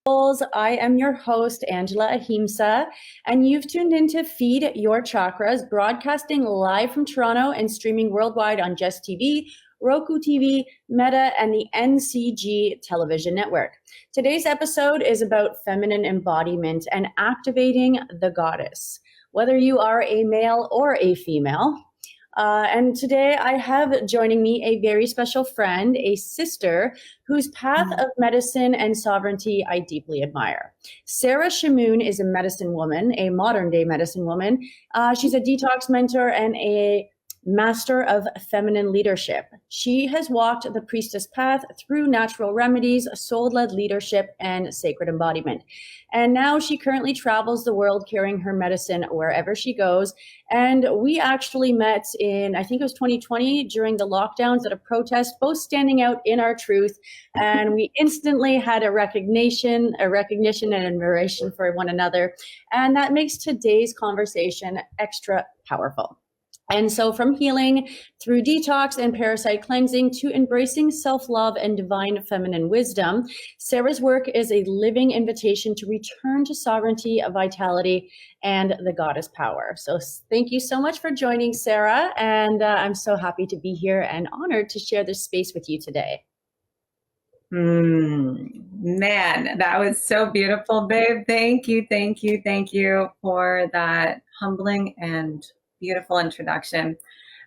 I am your host, Angela Ahimsa, and you've tuned into Feed Your Chakras, broadcasting live from Toronto and streaming worldwide on Just TV, Roku TV, Meta, and the NCG television network. Today's episode is about feminine embodiment and activating the goddess. Whether you are a male or a female, and today I have joining me a very special friend, a sister whose path of medicine and sovereignty I deeply admire. Sarah Shamoon is a medicine woman, a modern day medicine woman. She's a detox mentor and a master of feminine leadership. She has walked the priestess path through natural remedies, soul-led leadership, and sacred embodiment. And now she currently travels the world carrying her medicine wherever she goes. And we actually met in, I think it was 2020, during the lockdowns at a protest, both standing out in our truth. And we instantly had a recognition and admiration for one another. And that makes today's conversation extra powerful. And so from healing through detox and parasite cleansing to embracing self-love and divine feminine wisdom, Sarah's work is a living invitation to return to sovereignty, vitality, and the goddess power. So thank you so much for joining, Sarah. And I'm so happy to be here and honored to share this space with you today. Man, that was so beautiful, babe. Thank you for that humbling and beautiful introduction.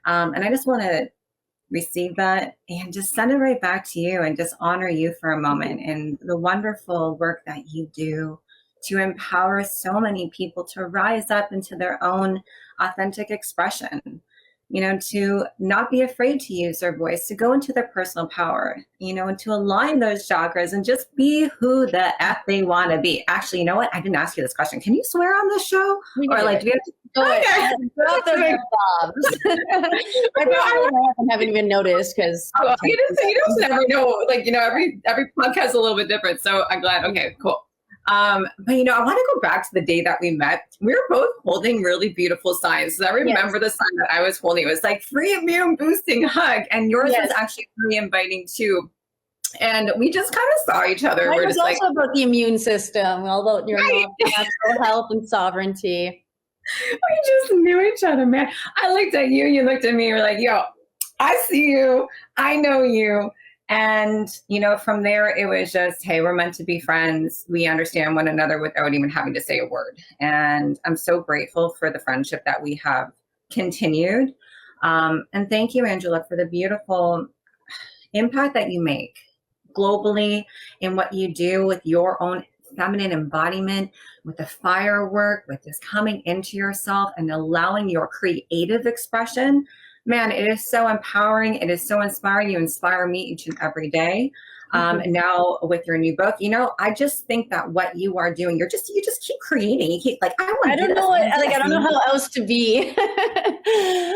And I just want to receive that and just send it right back to you and just honor you for a moment and the wonderful work that you do to empower so many people to rise up into their own authentic expression, you know, to not be afraid to use their voice, to go into their personal power, you know, and to align those chakras and just be who the F they want to be. Actually, you know what? I didn't ask you this question. Can you swear on this show? Or like, do you have to? I haven't even noticed because you just never know. Like, you know, every podcast is a little bit different. So I'm glad. Okay, cool. But you know, I want to go back to the day that we met. We were both holding really beautiful signs. So I remember the sign that I was holding. It was like free immune boosting hug, and yours was actually free inviting too. And we just kind of saw each other. Mine was also about the immune system, all about your natural health and sovereignty. We just knew each other, man. I looked at you, you looked at me, you're like, yo, I see you, I know you. And, you know, from there, it was just, hey, we're meant to be friends. We understand one another without even having to say a word. And I'm so grateful for the friendship that we have continued. And thank you, Angela, for the beautiful impact that you make globally in what you do with your own feminine embodiment, with the firework, with this coming into yourself and allowing your creative expression. Man, it is so empowering. It is so inspiring. You inspire me each and every day. And now with your new book, you know, I just think that what you are doing, you just keep creating. You keep like, I don't know how else to be.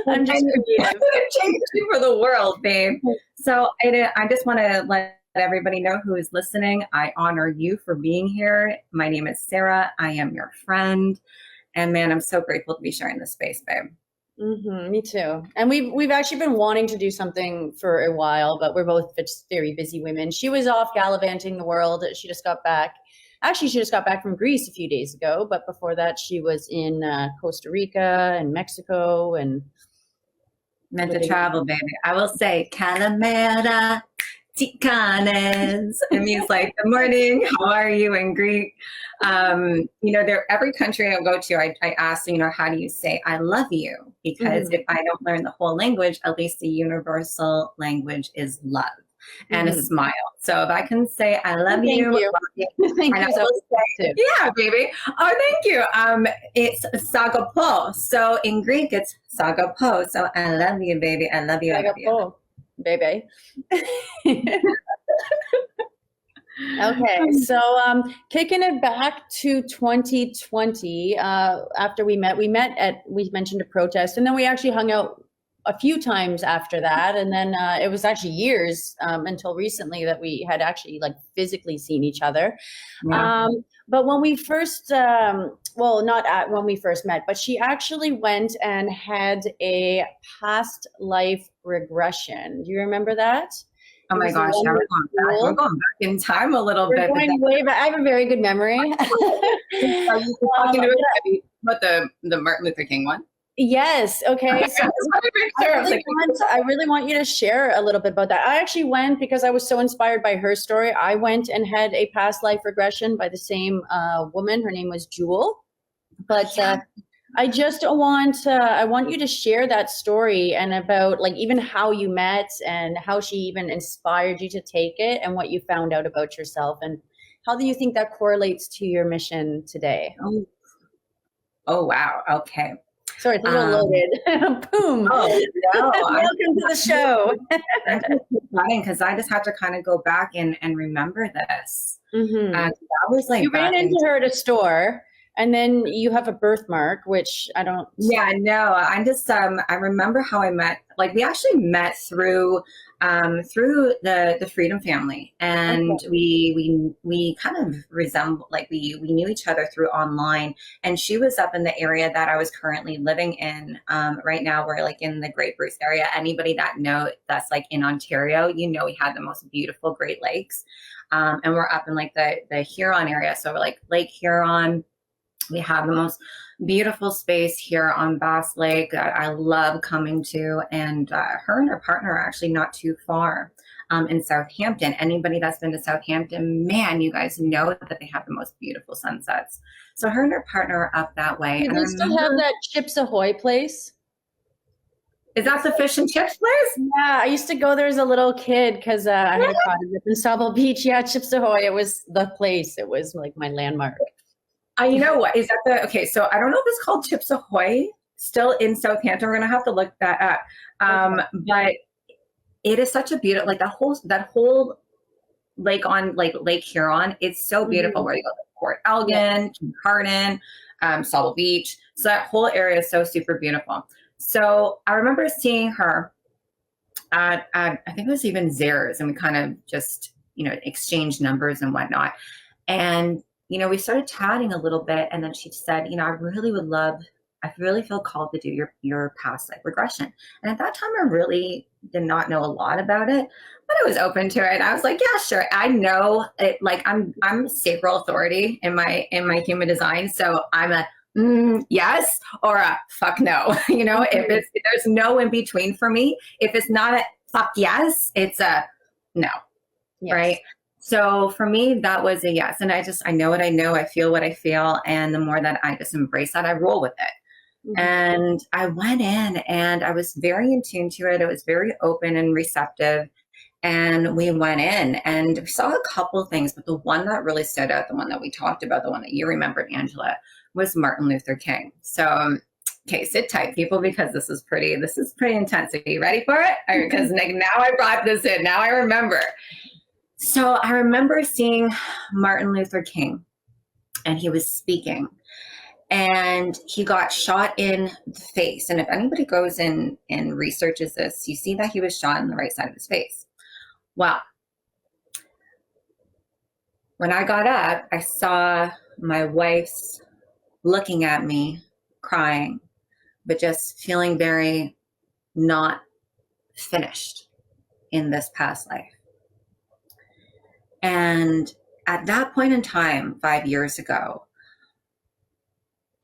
I'm just going to change you for the world, babe. So I just want to let everybody know who is listening. I honor you for being here. My name is Sarah. I am your friend. And man, I'm so grateful to be sharing this space, babe. Me too. And we've actually been wanting to do something for a while, but we're both just very busy women. She was off gallivanting the world. She just got back. Actually, she just got back from Greece a few days ago. But before that, she was in Costa Rica and Mexico and meant to travel, baby. I will say, Calamera. Tikanes. It means like good morning, how are you in Greek? You know, every country I go to, I ask, you know, how do you say I love you? Because if I don't learn the whole language, at least the universal language is love and a smile. So if I can say I love you. Thank you so much. Yeah, baby. Oh, thank you. It's sagapo. So in Greek, it's sagapo. So I love you, baby. I love you. I love you. Baby. Okay, so kicking it back to 2020, after we mentioned a protest, and then we actually hung out a few times after that, and then it was actually years until recently that we had actually like physically seen each other. Yeah. But when we first, not when we first met, but she actually went and had a past life regression. Do you remember that? Oh It my was the gosh, one now we're with going back. We're Jewel. going back in time a little We're bit. But going way back. I have a very good memory. are you talking about the Martin Luther King one? Yes. Okay. So I really want you to share a little bit about that. I actually went because I was so inspired by her story. I went and had a past life regression by the same woman. Her name was Jewel. But I just I want you to share that story and about like even how you met and how she even inspired you to take it and what you found out about yourself and how do you think that correlates to your mission today? Oh wow. Okay. Sorry, it's a little loaded. Boom. Oh, no. Welcome to the show. I'm just because I just have to kind of go back and remember this. Mm-hmm. That was like you ran into her at a store. And then you have a birthmark, which I don't. Yeah, no, I just, I remember how I met, like we actually met through the Freedom Family. And okay. we kind of resemble, like we knew each other through online, and she was up in the area that I was currently living in. Right now we're like in the Great Bruce area. Anybody that's like in Ontario, we had the most beautiful Great Lakes. And we're up in like the Huron area. So we're like Lake Huron. We have the most beautiful space here on Bass Lake that I love coming to. And her and her partner are actually not too far in Southampton. Anybody that's been to Southampton, man, you guys know that they have the most beautiful sunsets. So her and her partner are up that way. Do they still have that Chips Ahoy place? Is that the fish and chips place? Yeah, I used to go there as a little kid because I had a cottage up in Sauble Beach. Yeah, Chips Ahoy. It was the place. It was like my landmark. You know what? Is that okay, so I don't know if it's called Chips Ahoy, still in Southampton. We're going to have to look that up. Okay. But it is such a beautiful, like that whole lake on like Lake Huron. It's so beautiful where you go to Port Elgin, Carden, Sauble Beach. So that whole area is so super beautiful. So I remember seeing her at I think it was even Zares, and we kind of just, exchanged numbers and whatnot. And we started chatting a little bit, and then she said, I really feel called to do your past life regression. And at that time, I really did not know a lot about it, but I was open to it. And I was like, yeah, sure. I know it. Like I'm a sacral authority in my human design. So I'm a yes or a fuck no. If there's no in between for me. If it's not a fuck yes, it's a no. Yes. Right. So for me, that was a yes. And I know what I know. I feel what I feel. And the more that I just embrace that, I roll with it. Mm-hmm. And I went in and I was very in tune to it. It was very open and receptive. And we went in and we saw a couple of things, but the one that really stood out, the one that we talked about, the one that you remembered, Angela, was Martin Luther King. So, okay, sit tight, people, because this is pretty intense. Are you ready for it? Because now I brought this in. Now I remember. So I remember seeing Martin Luther King, and he was speaking, and he got shot in the face. And if anybody goes in and researches this, you see that he was shot in the right side of his face. Well, when I got up, I saw my wife's looking at me, crying, but just feeling very not finished in this past life. And at that point in time, 5 years ago,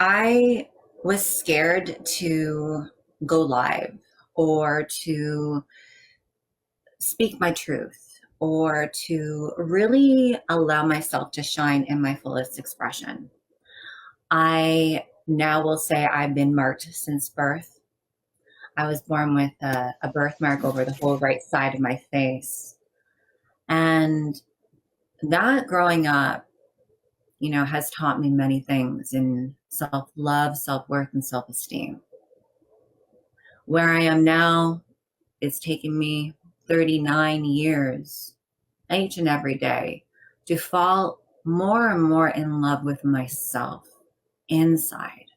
I was scared to go live or to speak my truth or to really allow myself to shine in my fullest expression. I now will say I've been marked since birth. I was born with a birthmark over the whole right side of my face. And that growing up, has taught me many things in self-love, self-worth, and self-esteem. Where I am now, it's taken me 39 years, each and every day, to fall more and more in love with myself inside.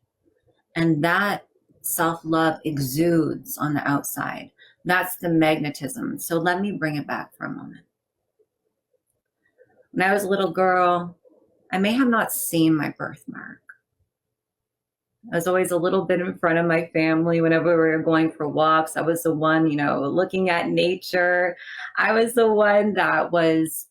And that self-love exudes on the outside. That's the magnetism. So let me bring it back for a moment. When I was a little girl, I may have not seen my birthmark, I was always a little bit in front of my family whenever we were going for walks. I was the one, looking at nature. I was the one that was,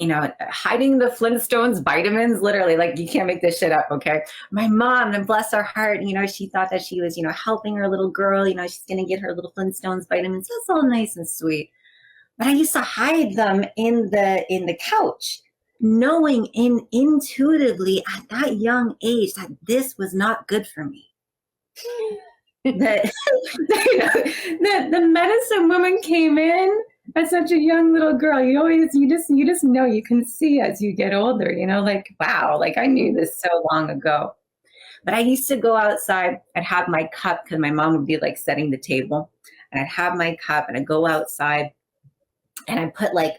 hiding the Flintstones vitamins, literally, like, you can't make this shit up, okay? My mom, and bless her heart, she thought that she was, helping her little girl, she's going to get her little Flintstones vitamins. That's all nice and sweet. But I used to hide them in the couch, knowing intuitively at that young age that this was not good for me. That the medicine woman came in as such a young little girl. You just know, you can see as you get older, like, wow, like I knew this so long ago. But I used to go outside. I'd have my cup because my mom would be like setting the table, and I'd have my cup and I'd go outside and I'd put like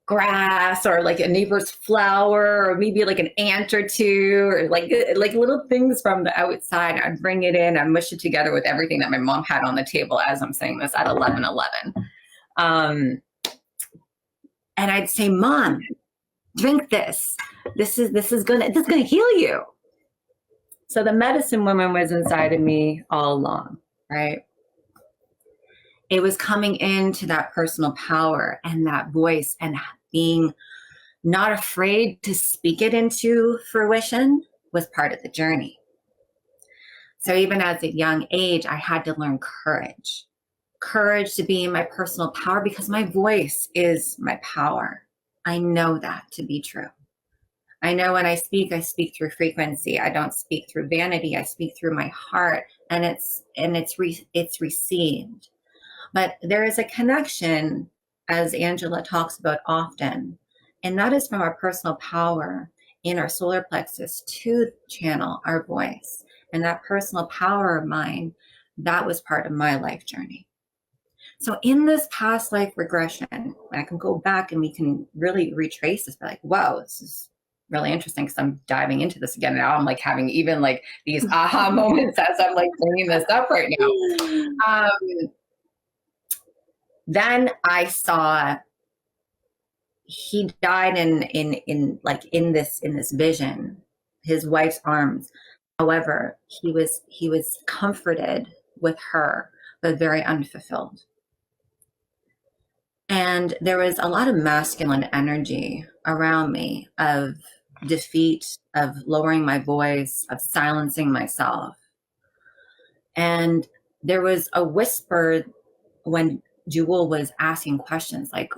grass or like a neighbor's flower or maybe like an ant or two or like little things from the outside. I'd bring it in, I'd mush it together with everything that my mom had on the table as I'm saying this at 11:11. And I'd say, Mom, drink this. This is gonna heal you. So the medicine woman was inside of me all along, right? It was coming into that personal power and that voice and being not afraid to speak it into fruition was part of the journey. So even as a young age, I had to learn courage to be in my personal power because my voice is my power. I know that to be true. I know when I speak through frequency. I don't speak through vanity. I speak through my heart, and it's received. But there is a connection, as Angela talks about often, and that is from our personal power in our solar plexus to channel our voice. And that personal power of mine, that was part of my life journey. So in this past life regression, I can go back and we can really retrace this, but like, wow, this is really interesting because I'm diving into this again. Now I'm like having even like these aha moments as I'm like bringing this up right now. Then I saw he died in this vision, his wife's arms. However, he was comforted with her, but very unfulfilled. And there was a lot of masculine energy around me of defeat, of lowering my voice, of silencing myself. And there was a whisper when Jewel was asking questions like,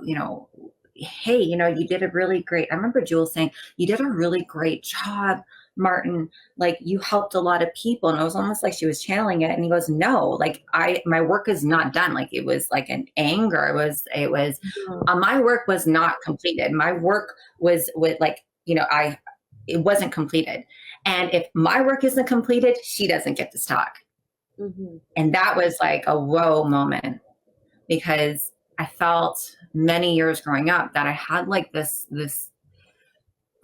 hey, you did a really great, I remember Jewel saying, you did a really great job, Martin, like you helped a lot of people. And it was almost like she was channeling it. And he goes, no, like my work is not done. Like it was like an anger. It was my work was not completed. My work was with like, it wasn't completed. And if my work isn't completed, she doesn't get to talk. Mm-hmm. And that was like a whoa moment, because I felt many years growing up that I had like this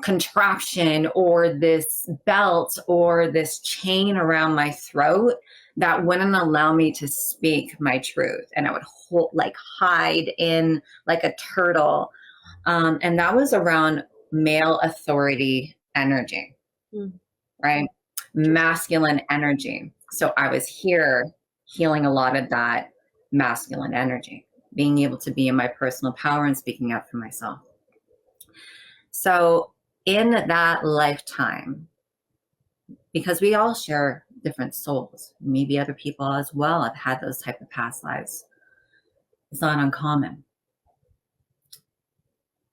contraption or this belt or this chain around my throat that wouldn't allow me to speak my truth. And I would hide in like a turtle. And that was around male authority energy, right? Masculine energy. So I was here healing a lot of that masculine energy, being able to be in my personal power and speaking out for myself. So in that lifetime, because we all share different souls, maybe other people as well have had those type of past lives. It's not uncommon.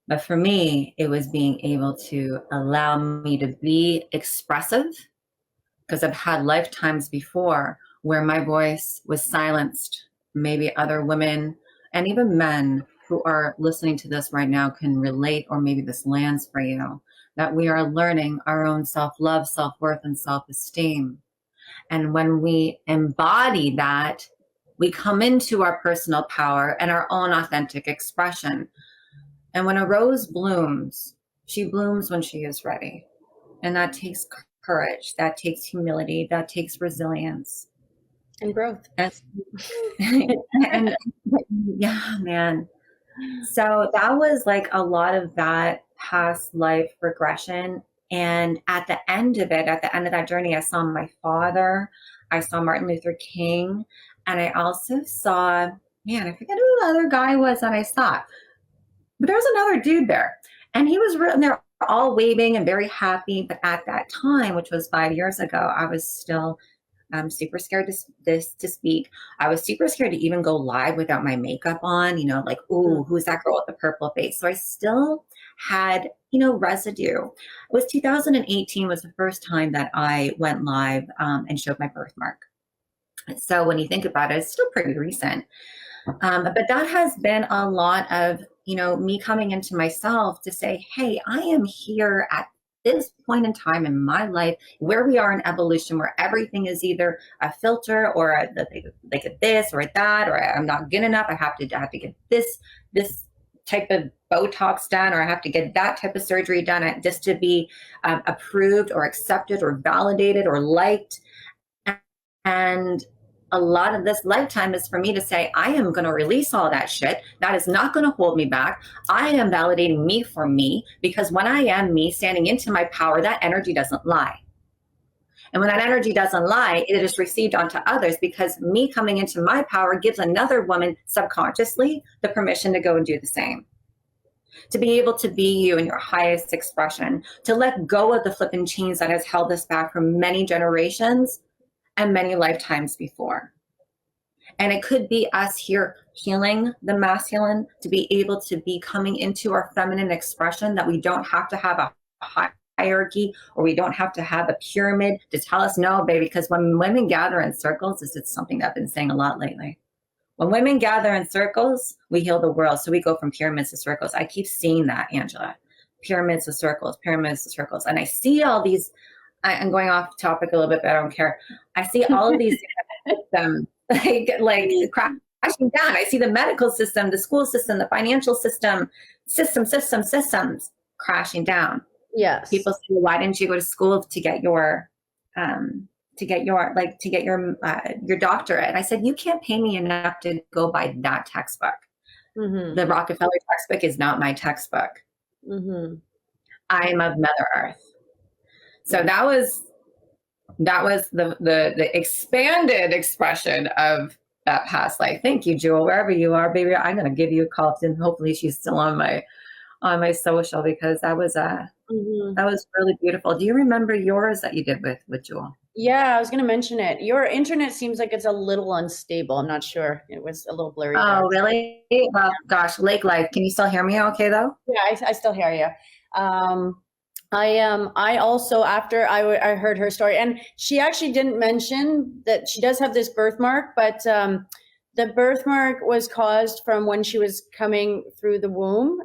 But for me, it was being able to allow me to be expressive, because I've had lifetimes before where my voice was silenced. Maybe other women and even men who are listening to this right now can relate, or maybe this lands for you, that we are learning our own self-love, self-worth, and self-esteem. And when we embody that, we come into our personal power and our own authentic expression. And when a rose blooms, she blooms when she is ready. And that takes courage, that takes humility, that takes resilience. And growth. And yeah, man. So that was like a lot of that past life regression And at the end of it, at the end of that journey, I saw my father, I saw Martin Luther King, and I also saw, man, I forget who the other guy was that I saw, but there was another dude there, and he was and they're all waving and very happy. But at that time, which was 5 years ago, I was still super scared to speak. I was super scared to even go live without my makeup on, like, ooh, who's that girl with the purple face? So I still had, residue. It was 2018 was the first time that I went live and showed my birthmark. So when you think about it, it's still pretty recent. But that has been a lot of, me coming into myself to say, hey, I am here at this point in time in my life where we are in evolution, where everything is either a filter or like a this or that, or I'm not good enough. I have to get this type of Botox done, or I have to get that type of surgery done just to be approved or accepted or validated or liked. And a lot of this lifetime is for me to say, I am going to release all that shit. That is not going to hold me back. I am validating me for me, because when I am me, standing into my power, that energy doesn't lie. And when that energy doesn't lie, it is received onto others, because me coming into my power gives another woman subconsciously the permission to go and do the same. To be able to be you in your highest expression, to let go of the flipping chains that has held us back for many generations and many lifetimes before. And it could be us here healing the masculine, to be able to be coming into our feminine expression, that we don't have to have a hierarchy, or we don't have to have a pyramid to tell us no, baby. Because when women gather in circles, this is something that I've been saying a lot lately. When women gather in circles, we heal the world. So we go from pyramids to circles. I keep seeing that, Angela. Pyramids to circles, pyramids to circles. And I see all these, I'm going off topic a little bit, but I don't care. I see all of these systems like crashing down. I see the medical system, the school system, the financial system, systems crashing down. Yes. People say, why didn't you go to school to get your doctorate? And I said, you can't pay me enough to go by that textbook. Mm-hmm. The Rockefeller textbook is not my textbook. Mm-hmm. I'm of Mother Earth. So that was the expanded expression of that past life. Thank you, Jewel. Wherever you are, baby, I'm gonna give you a call, and hopefully she's still on my social, because that was that was really beautiful. Do you remember yours that you did with Jewel? Yeah, I was gonna mention it. Your internet seems like it's a little unstable. I'm not sure. It was a little blurry. Oh, really? Well, gosh, Lake Life. Can you still hear me okay though? Yeah, I still hear you. I also, after I heard her story, and she actually didn't mention that she does have this birthmark, but the birthmark was caused from when she was coming through the womb,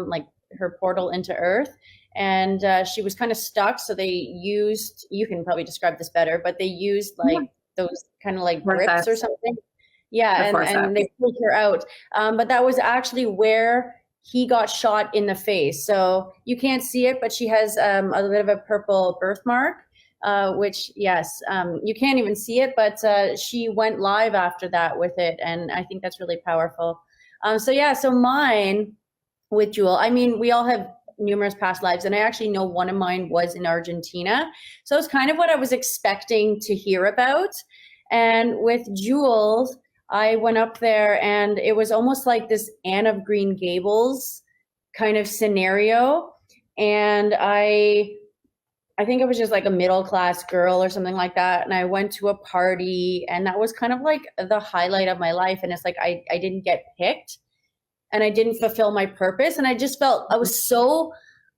like her portal into Earth, and she was kind of stuck. So they used, you can probably describe this better, but they used like those kind of like grips or something. Yeah, and they pulled her out. But that was actually where he got shot in the face. So you can't see it, but she has a bit of a purple birthmark, which, yes, you can't even see it, but she went live after that with it. And I think that's really powerful. So mine with Jewel, I mean, we all have numerous past lives, and I actually know one of mine was in Argentina. So it's kind of what I was expecting to hear about. And with Jewel, I went up there, and it was almost like this Anne of Green Gables kind of scenario. And I think it was just like a middle-class girl or something like that. And I went to a party, and that was kind of like the highlight of my life. And it's like, I didn't get picked, and I didn't fulfill my purpose. And I just felt, I was so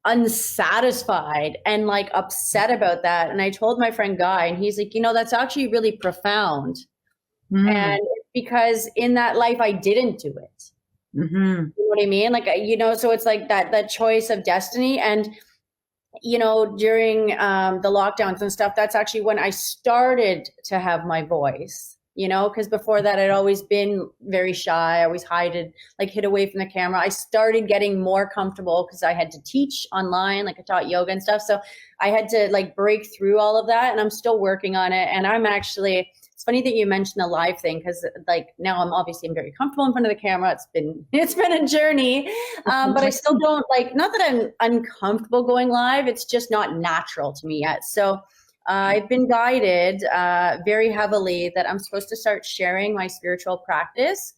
unsatisfied and like upset about that. And I told my friend Guy, and he's like, that's actually really profound. And because in that life, I didn't do it. You know what I mean? Like, so it's like that choice of destiny. And, during the lockdowns and stuff, that's actually when I started to have my voice, because before that, I'd always been very shy. I always hid away from the camera. I started getting more comfortable because I had to teach online, like I taught yoga and stuff. So I had to like break through all of that, and I'm still working on it. And I'm actually, it's funny that you mentioned the live thing, because like now I'm very comfortable in front of the camera. It's been a journey, but I still don't like, not that I'm uncomfortable going live. It's just not natural to me yet. So I've been guided very heavily that I'm supposed to start sharing my spiritual practice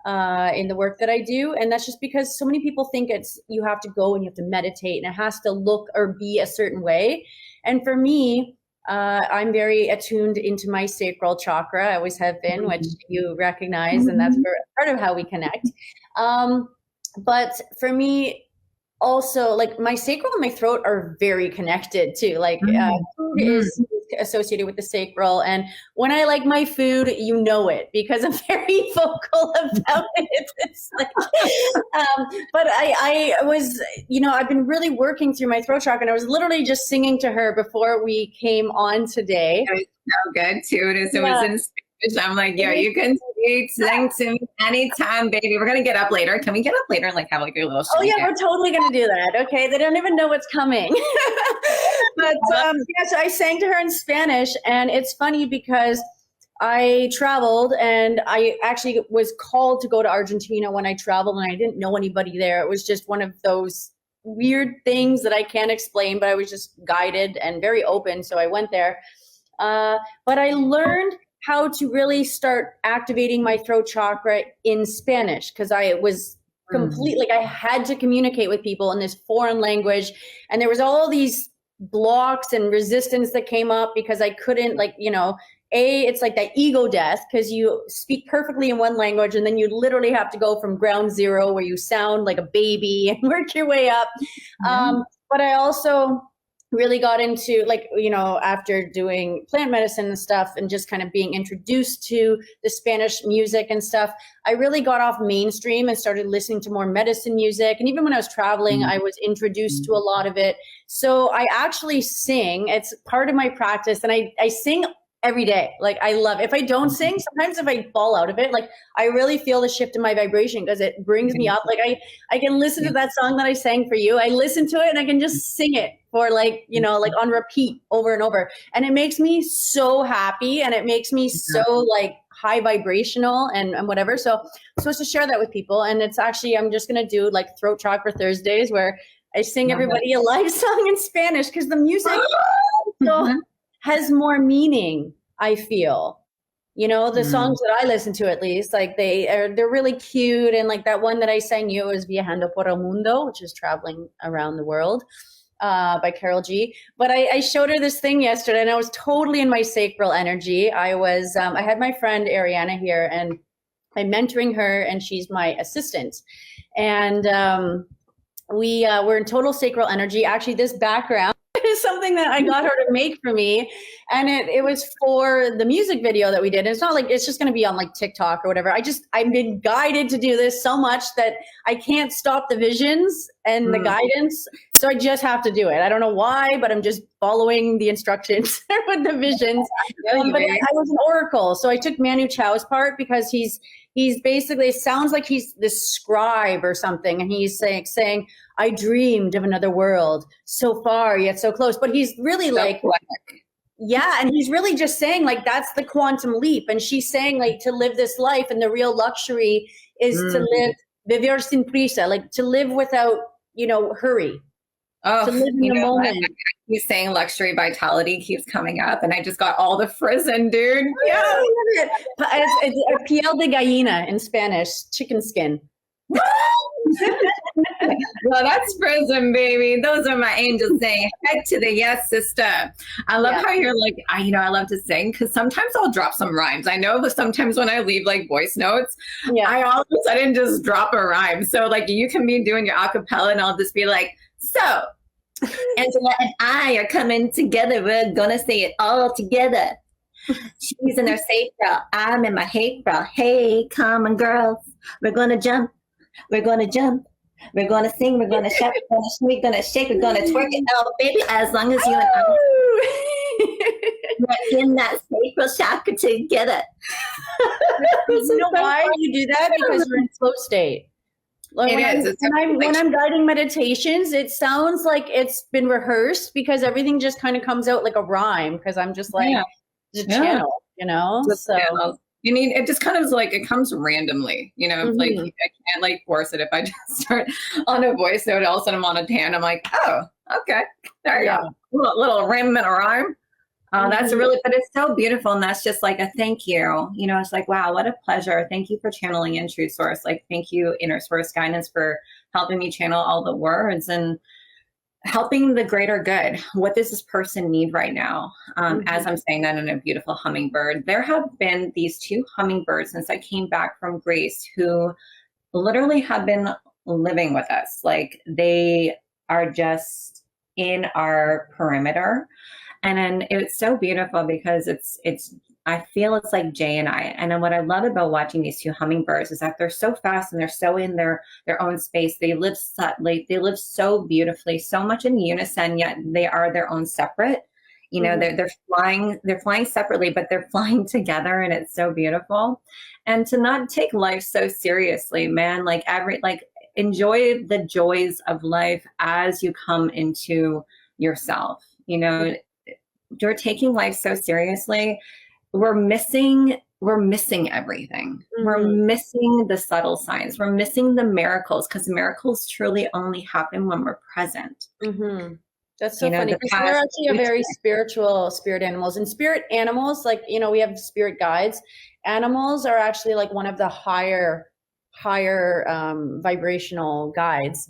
in the work that I do. And that's just because so many people think you have to go and you have to meditate and it has to look or be a certain way. And for me, I'm very attuned into my sacral chakra. I always have been, which you recognize, and that's part of how we connect. But for me, also, like my sacral and my throat are very connected too. Like food is associated with the sacral, and when I like my food, you know it, because I'm very vocal about it. It's like, but I was, I've been really working through my throat chakra, and I was literally just singing to her before we came on today. It was so good too. It was in Spanish. I'm like, yeah, you can sing to me anytime, baby. We're gonna get up later. Can we get up later and like have like a little? Oh yeah, we're totally gonna do that. Okay, they don't even know what's coming. But so I sang to her in Spanish, and it's funny because I traveled, and I actually was called to go to Argentina when I traveled, and I didn't know anybody there. It was just one of those weird things that I can't explain, but I was just guided and very open, so I went there. But I learned how to really start activating my throat chakra in Spanish, because I was completely, like I had to communicate with people in this foreign language. And there was all these blocks and resistance that came up because I couldn't, like, it's like that ego death, because you speak perfectly in one language and then you literally have to go from ground zero where you sound like a baby and work your way up. But I also really got into, like, after doing plant medicine and stuff and just kind of being introduced to the Spanish music and stuff, I really got off mainstream and started listening to more medicine music. And even when I was traveling, I was introduced to a lot of it. So I actually sing. It's part of my practice. And I sing every day. Like, I love it. If I don't sing, sometimes if I fall out of it, like I really feel the shift in my vibration, because it brings me up. Like I can listen to that song that I sang for you. I listen to it and I can just sing it for like on repeat over and over. And it makes me so happy, and it makes me so like high vibrational and whatever. So I'm supposed to share that with people. And it's actually, I'm just going to do like Throat Chakra Thursdays, where I sing everybody a live song in Spanish, because the music has more meaning, I feel. The songs that I listen to, at least, like they're really cute. And like that one that I sang you was Viajando por el Mundo, which is traveling around the world, by Carol G. But I showed her this thing yesterday, and I was totally in my sacral energy. I had my friend Ariana here, and I'm mentoring her, and she's my assistant. And we're in total sacral energy. Actually, this background is something that I got her to make for me. And it was for the music video that we did. And it's not like it's just going to be on like TikTok or whatever. I've been guided to do this so much that I can't stop the visions and the guidance. So I just have to do it. I don't know why, but I'm just following the instructions with the visions. But I was an oracle. So I took Manu Chao's part, because he's basically, it sounds like he's this scribe or something. And he's saying, I dreamed of another world, so far yet so close. But he's really and he's really just saying like, that's the quantum leap. And she's saying like, to live this life, and the real luxury is to live, vivir sin prisa, like to live without, hurry. Oh, to live in the moment. He's saying luxury vitality keeps coming up, and I just got all the frizzen, dude. Yeah, it's piel de gallina in Spanish, chicken skin. Well, that's frizzen, baby. Those are my angels saying, heck to the yes, sister. I love how you're like, I love to sing, because sometimes I'll drop some rhymes. I know that sometimes when I leave like voice notes, I all of a sudden just drop a rhyme. So like you can be doing your acapella, and I'll just be like, so Angela and I are coming together. We're gonna say it all together. She's in her sacral, I'm in my hateful. Hey, come on, girls. We're gonna jump. We're gonna jump. We're gonna sing. We're gonna shout. We're gonna shake. We're gonna twerk it out, baby. As long as you and I are in that sacral chakra together. You know why you do that? Because we're in flow state. Like when I'm guiding meditations, it sounds like it's been rehearsed, because everything just kind of comes out like a rhyme, because I'm just like the channel. you know? Just So candles. You need, it just kind of is like, it comes randomly, you know, like Mhm. I can't like force it. If I just start on a voice note, all of a sudden I'm on a tan, I'm like, oh, okay, there you Yeah. go. Little rim and a rhyme. That's Mhm. really, but it's so beautiful. And that's just like a thank you. You know, it's like, wow, what a pleasure. Thank you for channeling in True Source. Like, thank you, Inner Source Guidance, for helping me channel all the words and helping the greater good. What does this person need right now? As I'm saying that in a beautiful hummingbird, there have been these 2 hummingbirds since I came back from Greece who literally have been living with us. Like, they are just in our perimeter. And then it's so beautiful because I feel it's like Jay and I. And then what I love about watching these 2 hummingbirds is that they're so fast and they're so in their own space. They live so beautifully, so much in unison, yet they are their own separate. You know, they're flying separately, but they're flying together, and it's so beautiful. And to not take life so seriously, man, like enjoy the joys of life as you come into yourself. You know, you're taking life so seriously, we're missing everything. We're missing the subtle signs. We're missing the miracles, because miracles truly only happen when we're present. That's so funny, because we're actually a very spiritual spirit animals, and spirit animals, like, you know, we have spirit guides. Animals are actually like one of the higher vibrational guides.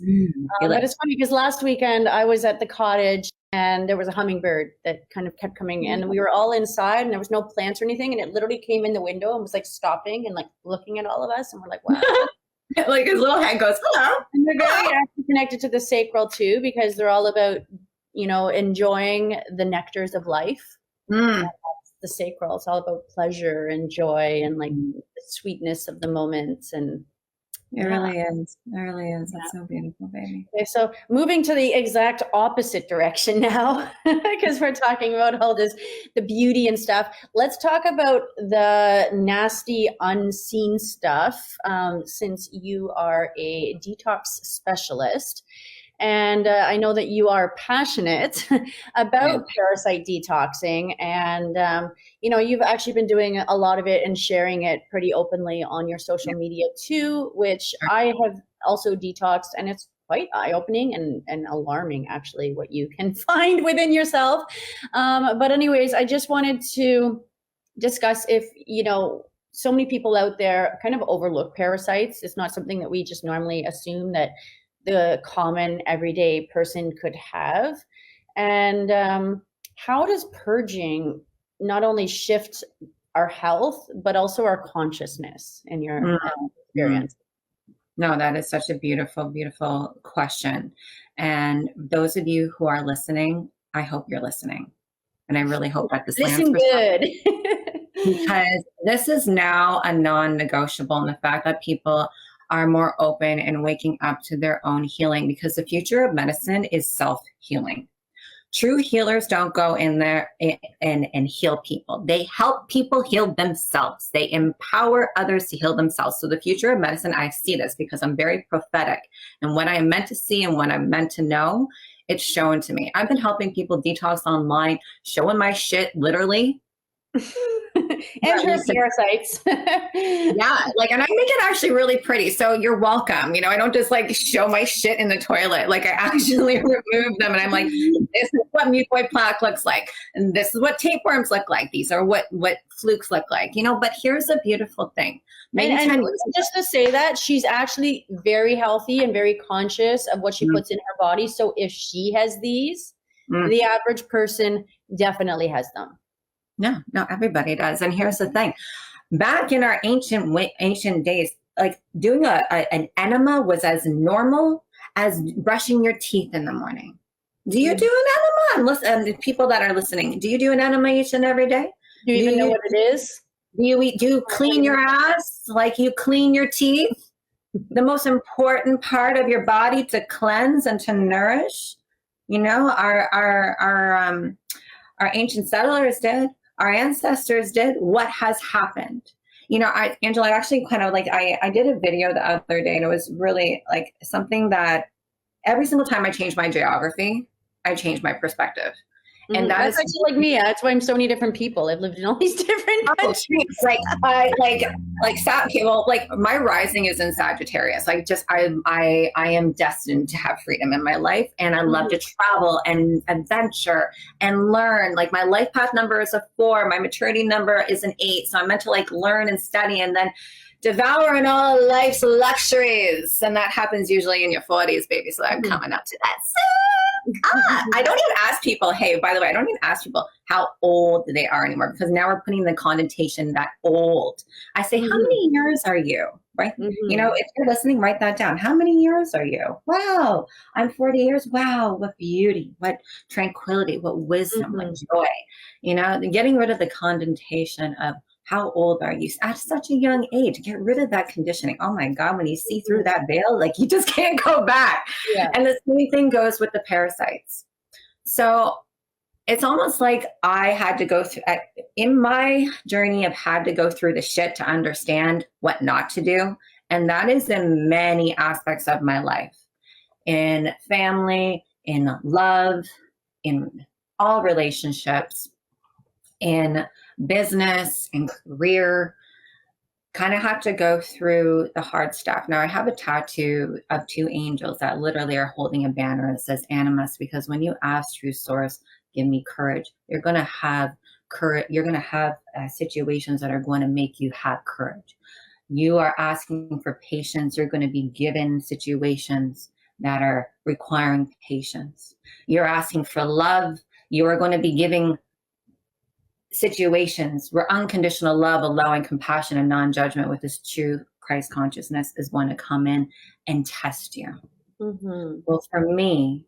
But it's funny because last weekend I was at the cottage and there was a hummingbird that kind of kept coming in, and we were all inside and there was no plants or anything, and it literally came in the window and was like stopping and like looking at all of us, and we're like, wow. Like his little head goes, hello. And they're very actually connected to the sacral too, because they're all about, you know, enjoying the nectars of life. The sacral, it's all about pleasure and joy and like the sweetness of the moments. And it really is. It really is. That's so beautiful, baby. Okay, so moving to the exact opposite direction now, because we're talking about all this, the beauty and stuff. Let's talk about the nasty, unseen stuff, since you are a detox specialist. And I know that you are passionate about parasite detoxing. And, you know, you've actually been doing a lot of it and sharing it pretty openly on your social media too, which I have also detoxed. And it's quite eye-opening and alarming, actually, what you can find within yourself. But anyways, I just wanted to discuss if, you know, so many people out there kind of overlook parasites. It's not something that we just normally assume that the common everyday person could have. And how does purging not only shift our health, but also our consciousness in your experience? No, that is such a beautiful, beautiful question. And those of you who are listening, I hope you're listening. And I really hope that this lands for good. because this is now a non-negotiable, and the fact that people are more open and waking up to their own healing, because the future of medicine is self-healing. True healers don't go in there and heal people. They help people heal themselves. They empower others to heal themselves. So the future of medicine, I see this because I'm very prophetic. And what I am meant to see and what I'm meant to know, it's shown to me. I've been helping people detox online, showing my shit literally. And her parasites. Yeah, like, and I make it actually really pretty. So you're welcome. You know, I don't just like show my shit in the toilet. Like, I actually remove them, and I'm like, this is what mucoid plaque looks like, and this is what tapeworms look like. These are what flukes look like. You know, but here's a beautiful thing. And just to say that, she's actually very healthy and very conscious of what she puts in her body. So if she has these, the average person definitely has them. No, everybody does. And here's the thing. Back in our ancient days, like doing an enema was as normal as brushing your teeth in the morning. Do you do an enema? And people that are listening, do you do an enema each and every day? Do you even know what it is? Do you clean your ass like you clean your teeth? The most important part of your body to cleanse and to nourish. You know, our ancient settlers did. Our ancestors did. What has happened? You know, Angela, I actually kind of like, I did a video the other day, and it was really like something that every single time I change my geography, I change my perspective. And that That's is actually like me. That's why I'm so many different people. I've lived in all these different countries. like my rising is in Sagittarius. I am destined to have freedom in my life, and I love to travel and adventure and learn. Like my life path number is a 4, my maturity number is an 8. So I'm meant to like learn and study and then devour in all life's luxuries. And that happens usually in your 40s, baby. So I'm coming up to that soon. I don't even ask people, hey, by the way, I don't even ask people how old they are anymore, because now we're putting the connotation that old. I say, how many years are you? Right? You know, if you're listening, write that down. How many years are you? Wow, I'm 40 years. Wow, what beauty, what tranquility, what wisdom, what joy. You know, getting rid of the connotation of how old are you at such a young age. Get rid of that conditioning. Oh my God, when you see through that veil, like you just can't go back. Yeah. And the same thing goes with the parasites. So it's almost like I had to go through, in my journey, I've had to go through the shit to understand what not to do. And that is in many aspects of my life, in family, in love, in all relationships, in business and career. Kind of have to go through the hard stuff. Now I have a tattoo of 2 angels that literally are holding a banner that says Animus, because when you ask through source, give me courage, you're going to have courage. You're going to have situations that are going to make you have courage. You are asking for patience. You're going to be given situations that are requiring patience. You're asking for love. You are going to be giving situations where unconditional love, allowing compassion and non-judgment with this true Christ consciousness is going to come in and test you. Well, for me,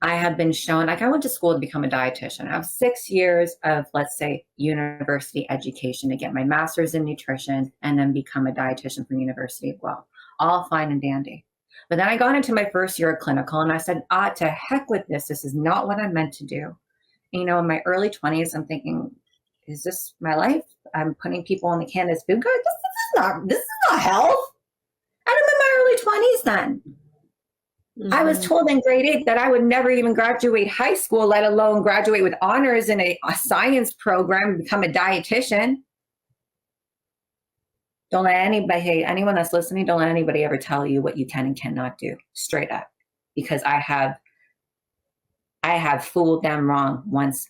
I have been shown, like I went to school to become a dietitian. I have 6 years of, let's say, university education to get my master's in nutrition and then become a dietitian from University of Guelph. All fine and dandy. But then I got into my first year of clinical and I said, to heck with this. This is not what I'm meant to do. You know, in my early 20s, I'm thinking, is this my life? I'm putting people on the Canada's food card. This is not health. And I'm in my early 20s then. I was told in grade 8 that I would never even graduate high school, let alone graduate with honors in a science program, become a dietitian. Don't let anybody, hey, anyone that's listening, don't let anybody ever tell you what you can and cannot do, straight up. Because I have fooled them wrong once,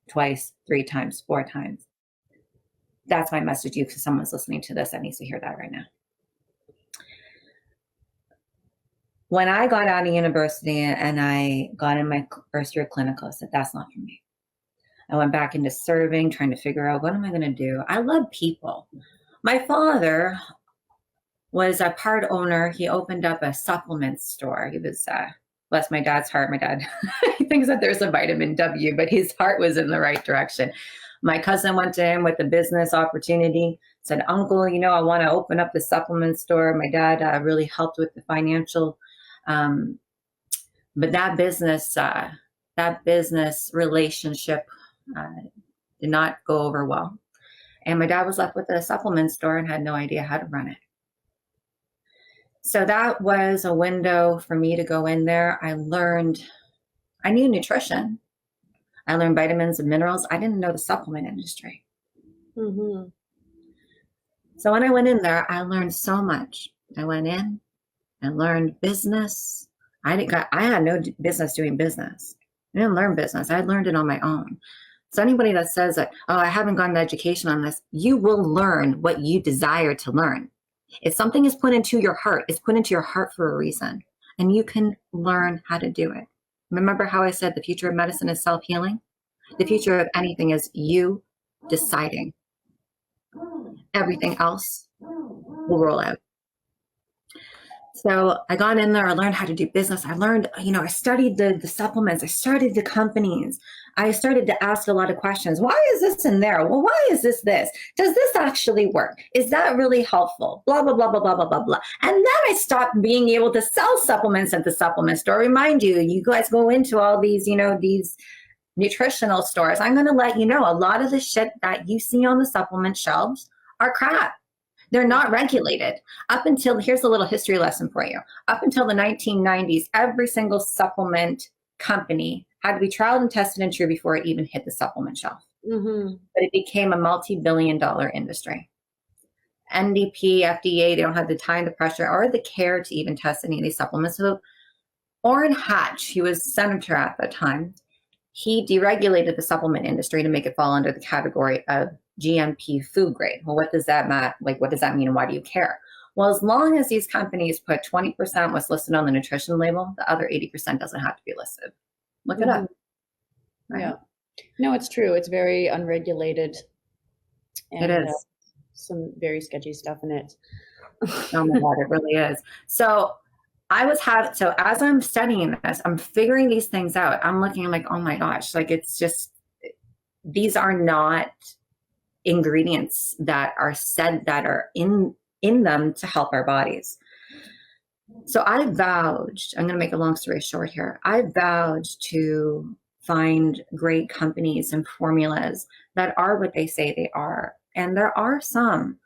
twice, 3 times, 4 times. That's my message to you, because someone's listening to this that needs to hear that right now. When I got out of university and I got in my first year of clinical, I said, that's not for me. I went back into serving, trying to figure out, what am I going to do? I love people. My father was a part owner. He opened up a supplement store. He was, bless my dad's heart. My dad, he thinks that there's a vitamin W, but his heart was in the right direction. My cousin went to him with a business opportunity, said, Uncle, you know, I want to open up the supplement store. My dad really helped with the financial, but that business relationship did not go over well. And my dad was left with a supplement store and had no idea how to run it. So that was a window for me to go in there. I knew nutrition. I learned vitamins and minerals. I didn't know the supplement industry. So when I went in there, I learned so much. I went in and learned business. I had no business doing business. I didn't learn business. I learned it on my own. So anybody that says that, oh, I haven't gotten education on this, you will learn what you desire to learn. If something is put into your heart, it's put into your heart for a reason, and you can learn how to do it. Remember how I said the future of medicine is self-healing? The future of anything is you deciding. Everything else will roll out. So I got in there, I learned how to do business. I learned, I studied the supplements. I studied the companies. I started to ask a lot of questions. Why is this in there? Well, why is this? Does this actually work? Is that really helpful? Blah, blah, blah, blah, blah, blah, blah, blah. And then I stopped being able to sell supplements at the supplement store. Remind you, you guys go into all these, these nutritional stores. I'm going to let you know, a lot of the shit that you see on the supplement shelves are crap. They're not regulated. Here's a little history lesson for you. Up until the 1990s, every single supplement company had to be trialed and tested and true before it even hit the supplement shelf. Mm-hmm. But it became a multi-billion-dollar industry. NDP, FDA, they don't have the time, the pressure, or the care to even test any of these supplements. So Orrin Hatch, he was senator at the time, he deregulated the supplement industry to make it fall under the category of GMP food grade. Well, what does that mean? Like, what does that mean and why do you care? Well, as long as these companies put 20% was listed on the nutrition label, the other 80% doesn't have to be listed. Look it up. Right? Yeah. No, it's true. It's very unregulated. And, It is. Some very sketchy stuff in it. Oh my God, it really is. So so as I'm studying this, I'm figuring these things out. I'm looking, I'm like, oh my gosh, like it's just, these are not ingredients that are said that are in them to help our bodies. So I vowed, I'm going to make a long story short here. I vowed to find great companies and formulas that are what they say they are. And there are some.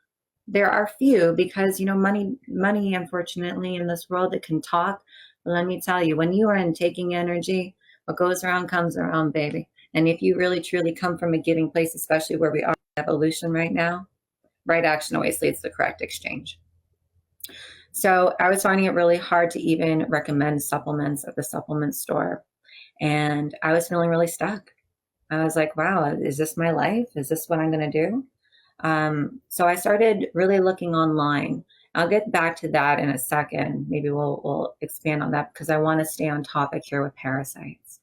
There are few because, you know, money, unfortunately, in this world, it can talk. But let me tell you, when you are in taking energy, what goes around comes around, baby. And if you really, truly come from a giving place, especially where we are in evolution right now, right action always leads to the correct exchange. So I was finding it really hard to even recommend supplements at the supplement store. And I was feeling really stuck. I was like, wow, is this my life? Is this what I'm going to do? So I started really looking online. I'll get back to that in a second. Maybe we'll expand on that because I want to stay on topic here with parasites.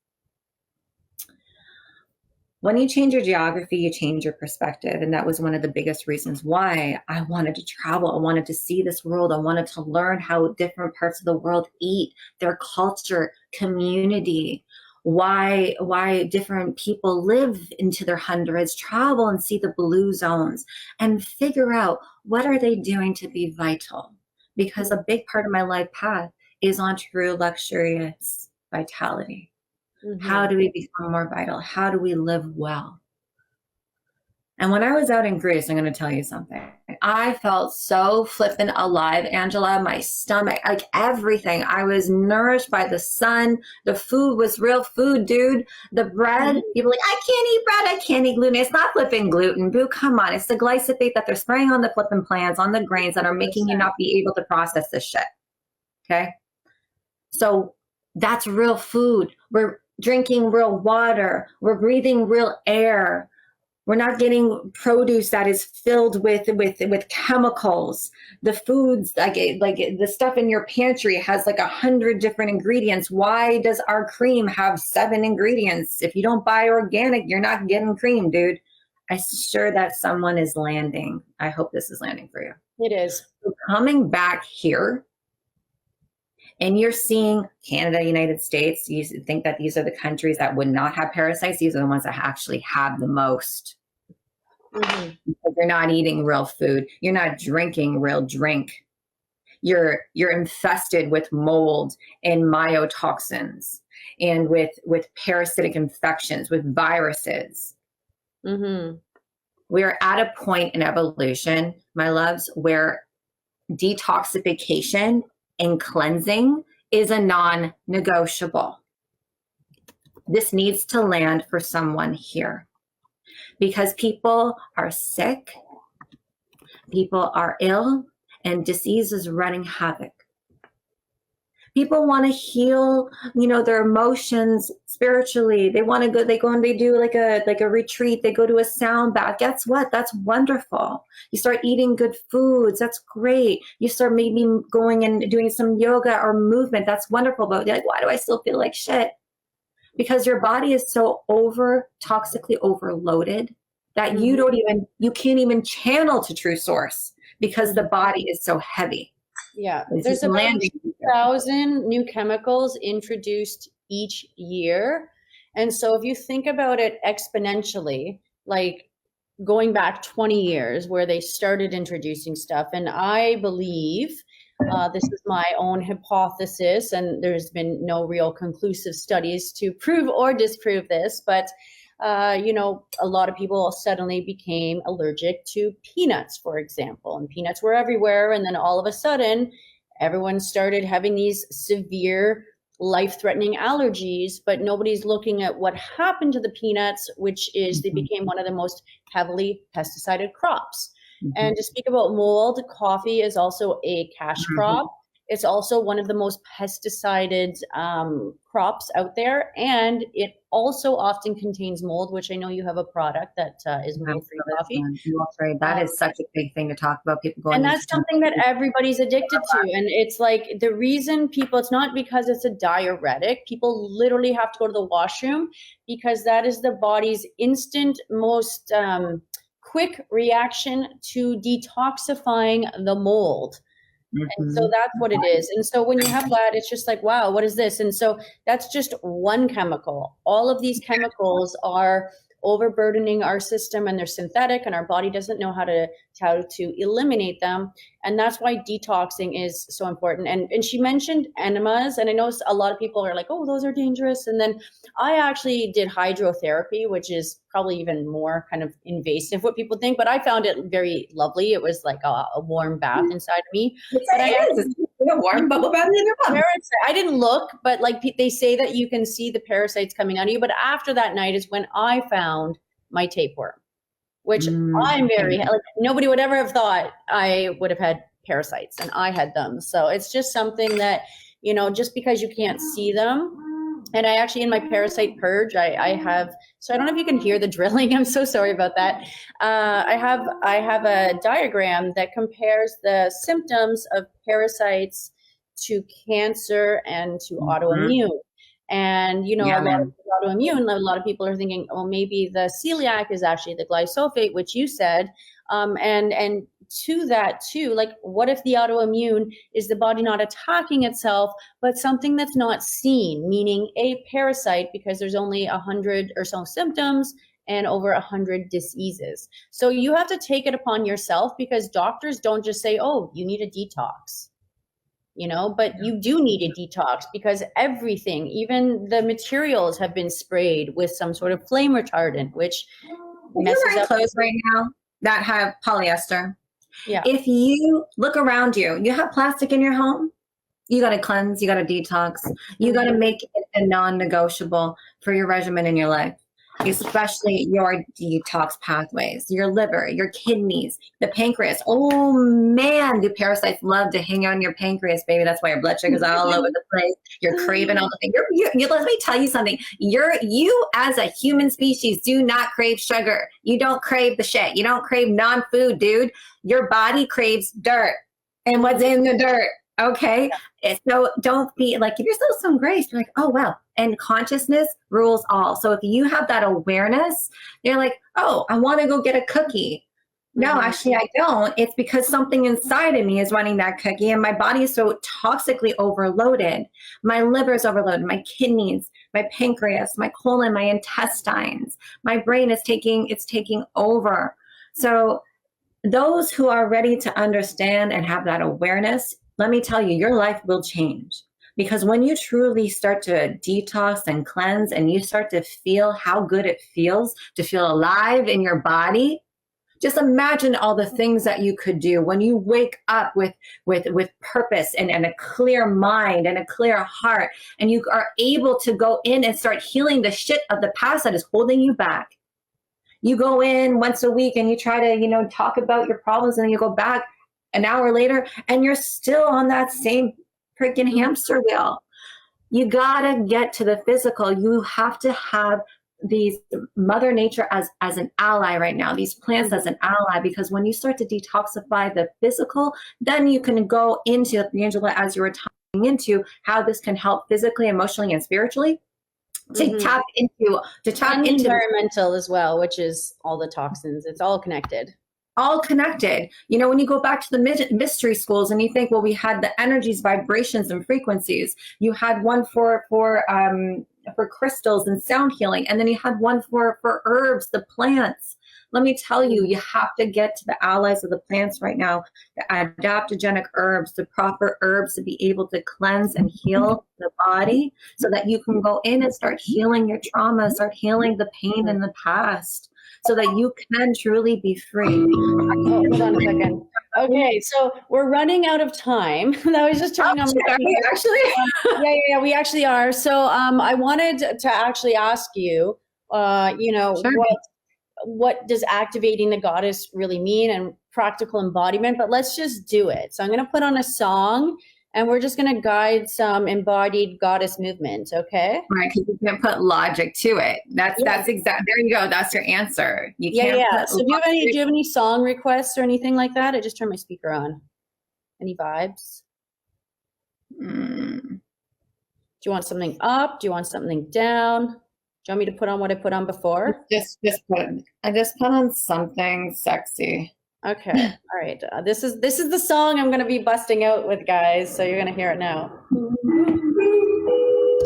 When you change your geography, you change your perspective. And that was one of the biggest reasons why I wanted to travel. I wanted to see this world. I wanted to learn how different parts of the world eat, their culture, community, why different people live into their hundreds, travel and see the blue zones and figure out what are they doing to be vital. Because a big part of my life path is on true luxurious vitality. Mm-hmm. How do we become more vital? How do we live well? And when I was out in Greece, I'm going to tell you something. I felt so flippin' alive, Angela. My stomach, like everything. I was nourished by the sun. The food was real food, dude. The bread, people like, I can't eat bread. I can't eat gluten. It's not flipping gluten, boo. Come on. It's the glyphosate that they're spraying on the flipping plants, on the grains that are making you not be able to process this shit. Okay? So that's real food. We're drinking real water. We're breathing real air. We're not getting produce that is filled with chemicals. The foods, like the stuff in your pantry has like 100 different ingredients. Why does our cream have 7 ingredients? If you don't buy organic, you're not getting cream, dude. I'm sure that someone is landing. I hope this is landing for you. It is. So coming back here, and you're seeing Canada, United States, you think that these are the countries that would not have parasites. These are the ones that actually have the most. Mm-hmm. Because you're not eating real food. You're not drinking real drink. You're infested with mold and myotoxins and with parasitic infections, with viruses. Mm-hmm. We're at a point in evolution, my loves, where detoxification and cleansing is a non-negotiable. This needs to land for someone here because people are sick, people are ill, and disease is running havoc. People want to heal, their emotions spiritually. They want to go, they go and they do like a retreat. They go to a sound bath. Guess what? That's wonderful. You start eating good foods. That's great. You start maybe going and doing some yoga or movement. That's wonderful. But they're like, why do I still feel like shit? Because your body is so toxically overloaded that mm-hmm. you can't even channel to true source because the body is so heavy. Yeah, there's about 1,000 new chemicals introduced each year. And so if you think about it exponentially, like going back 20 years where they started introducing stuff, and I believe, this is my own hypothesis, and there's been no real conclusive studies to prove or disprove this, but a lot of people suddenly became allergic to peanuts, for example, and peanuts were everywhere. And then all of a sudden, everyone started having these severe life-threatening allergies, but nobody's looking at what happened to the peanuts, which is they became one of the most heavily pesticided crops. And to speak about mold, coffee is also a cash crop. It's also one of the most pesticided crops out there, and it also often contains mold, which I know you have a product that is mold-free coffee. Mold-free. That is such a big thing to talk about. People going, and that's something that everybody's addicted to. And it's like the reason people, it's not because it's a diuretic. People literally have to go to the washroom because that is the body's instant, most quick reaction to detoxifying the mold. And so that's what it is. And so when you have that, it's just like, wow, what is this? And so that's just one chemical. All of these chemicals are overburdening our system, and they're synthetic, and our body doesn't know how to eliminate them. And that's why detoxing is so important. And she mentioned enemas, and I know a lot of people are like, oh, those are dangerous. And then I actually did hydrotherapy, which is probably even more kind of invasive what people think, but I found it very lovely. It was like a warm bath inside of me. It's a warm bubble bath in your bum. I didn't look, but like they say that you can see the parasites coming out of you. But after that night is when I found my tapeworm, which I'm very, like, nobody would ever have thought I would have had parasites, and I had them. So it's just something that, you know, just because you can't see them. And I actually, in my parasite purge, I have, so I don't know if you can hear the drilling. I'm so sorry about that. I have a diagram that compares the symptoms of parasites to cancer and to autoimmune. And, you know, a lot of autoimmune, a lot of people are thinking, oh, maybe the celiac is actually the glyphosate, which you said. And to that too, like, what if the autoimmune is the body not attacking itself, but something that's not seen, meaning a parasite, because there's only 100 or so symptoms and over 100 diseases. So you have to take it upon yourself, because doctors don't just say, oh, you need a detox. You know, but you do need a detox, because everything, even the materials, have been sprayed with some sort of flame retardant, which messes up clothes right now that have polyester. Yeah. If you look around you, you have plastic in your home, you got to cleanse, you got to detox, you got to make it a non-negotiable for your regimen in your life, especially your detox pathways, your liver, your kidneys, the pancreas. Oh man, do parasites love to hang out in your pancreas, baby. That's why your blood sugar's all over the place. You're craving all the things. Let me tell you something. You as a human species do not crave sugar. You don't crave the shit. You don't crave non-food, dude. Your body craves dirt and what's in the dirt. Okay. So don't be like, give yourself some grace. You're like, oh, wow. And consciousness rules all. So if you have that awareness, you're like, oh, I want to go get a cookie. No, actually, I don't. It's because something inside of me is running that cookie, and my body is so toxically overloaded. My liver is overloaded, my kidneys, my pancreas, my colon, my intestines, my brain is taking over. So those who are ready to understand and have that awareness, let me tell you, your life will change. Because when you truly start to detox and cleanse, and you start to feel how good it feels to feel alive in your body, just imagine all the things that you could do when you wake up with purpose and a clear mind and a clear heart, and you are able to go in and start healing the shit of the past that is holding you back. You go in once a week and you try to, talk about your problems, and then you go back an hour later and you're still on that same freaking hamster wheel. You gotta get to the physical. You have to have these Mother Nature as an ally right now, these plants as an ally, because when you start to detoxify the physical, then you can go into, Angela, as you were talking into, how this can help physically, emotionally, and spiritually. To tap into environmental as well, which is all the toxins. It's all connected. All connected. When you go back to the mystery schools and you think, well, we had the energies, vibrations, and frequencies. You had one for crystals and sound healing, and then you had one for herbs, the plants. Let me tell you, you have to get to the allies of the plants right now, the adaptogenic herbs, the proper herbs to be able to cleanse and heal the body, so that you can go in and start healing your trauma, start healing the pain in the past. so that you can truly be free. Oh, hold on a second. Okay, so we're running out of time. I was just turning on my actually. yeah, we actually are. So I wanted to actually ask you, Sure. what does activating the goddess really mean and practical embodiment, but let's just do it. So I'm going to put on a song and we're just going to guide some embodied goddess movement. Okay. Right. Because you can't put logic to it. That's exactly, there you go. That's your answer. You can't. So do you have any song requests or anything like that? I just turned my speaker on. Any vibes? Do you want something up? Do you want something down? Do you want me to put on what I put on before? I just put on something sexy. Okay. All right. This is the song I'm going to be busting out with, guys. So you're going to hear it now.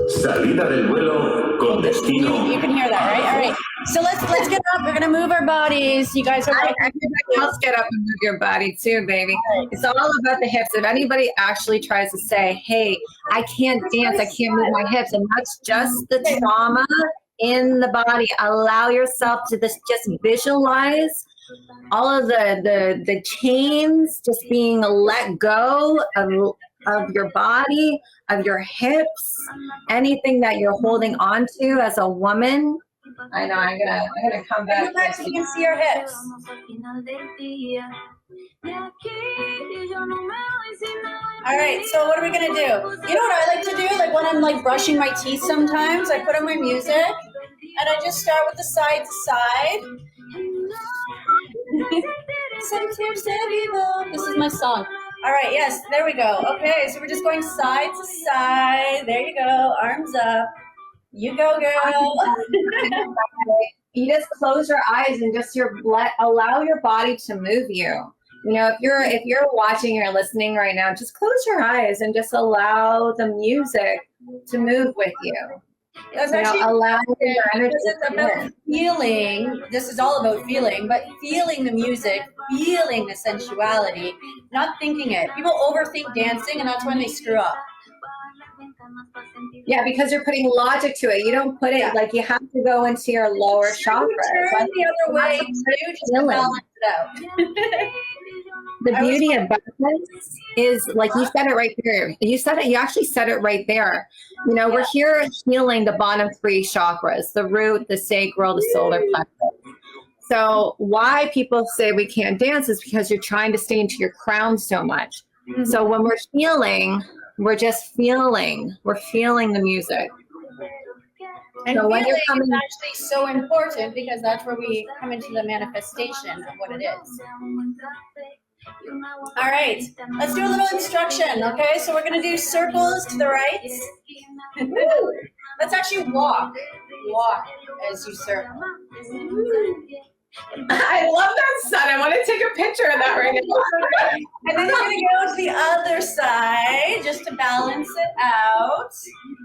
Salida del vuelo con destino. You can hear that, right? All right. So let's get up. We're going to move our bodies. You guys are. Let's get up and move your body too, baby. It's all about the hips. If anybody actually tries to say, "Hey, I can't dance. I can't move my hips," and that's just the trauma in the body. Allow yourself to just visualize all of the chains just being let go of your body, of your hips, anything that you're holding on to as a woman. I know I'm gonna come back. So you can see your hips. All right, so what are we gonna do? You know what I like to do? Like when I'm like brushing my teeth sometimes, I put on my music and I just start with the side to side. This is my song. All right, yes, there we go. Okay, so we're just going side to side. There you go, arms up. You go, girl. You just close your eyes and just allow your body to move you. You know, if you're watching or listening right now, just close your eyes and just allow the music to move with you. That's actually allow your energy it's about feeling. This is all about feeling, but feeling the music, feeling the sensuality, not thinking it. People overthink dancing, and that's when they screw up. Yeah, because you're putting logic to it. You don't put it like you have to go into your lower chakra. Turn the other way too, just to balance it out. The beauty of balance is, like you said it right there. You said it. You actually said it right there. You know, we're here healing the bottom three chakras: the root, the sacral, the solar plexus. So why people say we can't dance is because you're trying to stay into your crown so much. Mm-hmm. So when we're healing, we're just feeling. We're feeling the music. And so feeling is actually so important because that's where we come into the manifestation of what it is. All right, let's do a little instruction, okay? So we're going to do circles to the right. Let's actually walk as you circle. I love that sun. I want to take a picture of that right now. And then we're going to go to the other side just to balance it out.